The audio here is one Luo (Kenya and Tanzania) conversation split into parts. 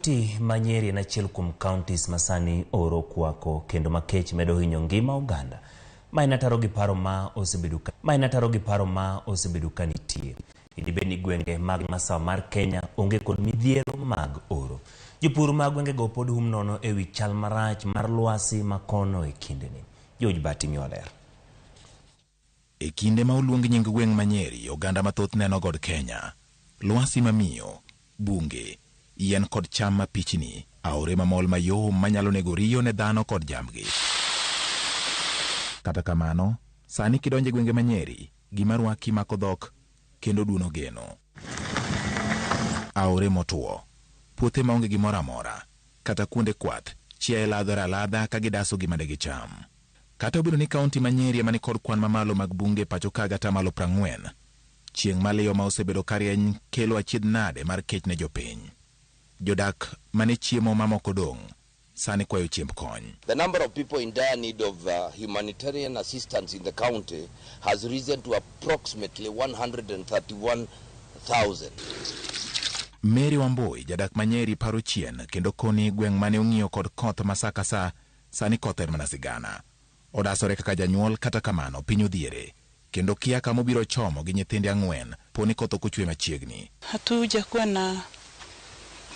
Nyeri en achiel kuom counties masani oro kwako kendo ma Kech medo hinyo ngima oganda. Ma en ataro gi paro ma osebedo ka nitie. Idibeni gwenge mag masawa mar Kenya onge kod midhiero mag oro. Jopur mag gwenge go pod hum nono ewi chal marach mar lwasi makono e kindeni. George Bati Mioler. E kinde ma oluong nying gweng ma Nyeri, oganda mathoth neno god Kenya. Lwasi mamiyo, bunge, yien kod cham mapichni, aore mamol mayom manyalo nego riyo ne dhano kod jambgi. Kata kamano, sani kidonje gwenge ma Nyeri, gima rwaki mako dhok kendo duno geno. Aore motuo, puothe maonge gimoro amora, kata kuonde kwath, chiaye ladhore aladha ka gidaso gima de gicham. Kata obedo ni kaunti ma Nyeri ema ni kod kwan mamalo mag bunge pacho ka gata malo 40, chieng' maliyo ma osebedo karieny kelo achiedh nade mar kech ne jopiny. Jodak mane chiemo mamoko dong' sani kwayo chiemb kony. The number of people in dire need of humanitarian assistance in the county has risen to approximately 131,000. Mary Wamboi, jadak ma Nyeri paro chien kendo koni gweng' mane ong'iyo kod koth masaka sa sani koth en mana sigana. Odasore kaka janyuol kata kamano piny odhiere kendo kia kama obiro chomo gi nyithinde 4 poni koth ok ochwe machiegni. Hatujakuwa na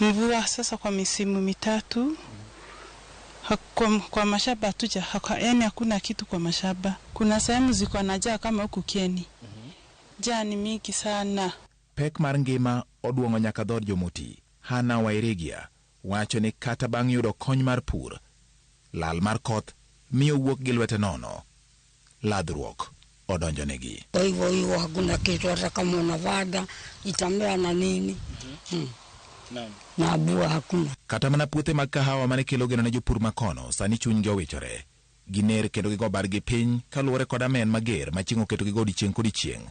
mvua sasa kwa misimu mitatu. Kwa mashamba yani hakuna kitu kwa mashamba. Kuna sehemu ziko na jaa kama huku Kieni. Jaa ni mingi sana. Pek mar ngima oduongo nyaka dhod jomoti. Hana Wairegia wacho ni kata bang' yudo kony mar pur, lal mar koth miyo wuok gi lwete nono. Ladhruok odonjo negi. Kwa hivyo hakuna kitu hata kama unavada itamea na nini. Na abua hakuna. Kata mana puothe mag kahawa mane kelo geno ne jopur makono sani chunygi owichore. Giner kendo gigo bargi piny kaluwore kod amen mager machingo keto gigo odichieng' kod chieng'.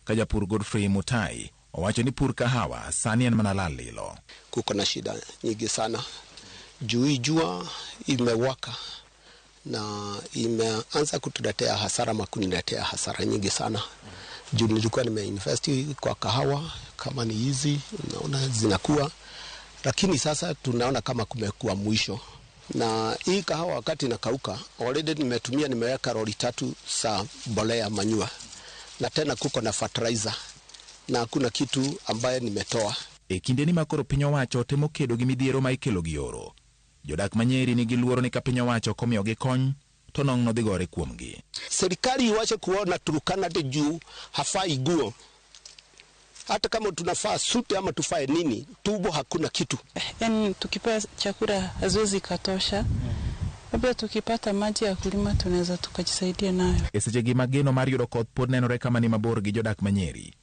Ka japur Godfrey Mutai owacho ni pur kahawa sani en mana lal lilo. Kuko na shida nyingi sana. Jua imewaka na imeanza kutuletea hasara makuniletea hasara nyingi sana. Juu nilikuwa nimeinvest kwa kahawa kama ni hizi unaona zinakuwa, lakini sasa tunaona kama kumekuwa mwisho. Na hii kahawa wakati inakauka already nimeweka lori 3 za mbolea manyua, na tena kuko na fertilizer na hakuna kitu ambaye nimetoa. E kinde ni makoro piny owacho temo kedo gi midhiero ma ikelo gi oro, jodak ma Nyeri nigi luoro ni ka piny owacho komiyo gi kony to nong' no dhi gore kuomgi. Serikali iwache kuona Turkana de juu hafai guo. Hata kama tunafaa suti ama tufae nini, tubo hakuna kitu. Yani tukipewa chakula haziwezi katosha. Labda tukipata maji ya kulima tunaweza tukajisaidia nayo. Eseche gi mageno mar yudo koth pod nenore kama ni mabor gi jodak ma Nyeri.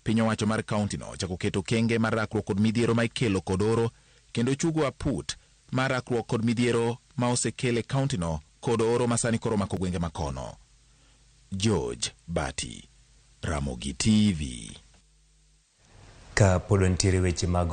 Piny owacho mar kaunti no chako keto kenge mar rakruok kod midhiero ma ikelo kod oro kendo chugo aput mar rakruok kod midhiero ma osekele kaunti no kod oro masani koro mako gwenge makono. George Bati, Ramogi TV. Ka pod ntiere weche mag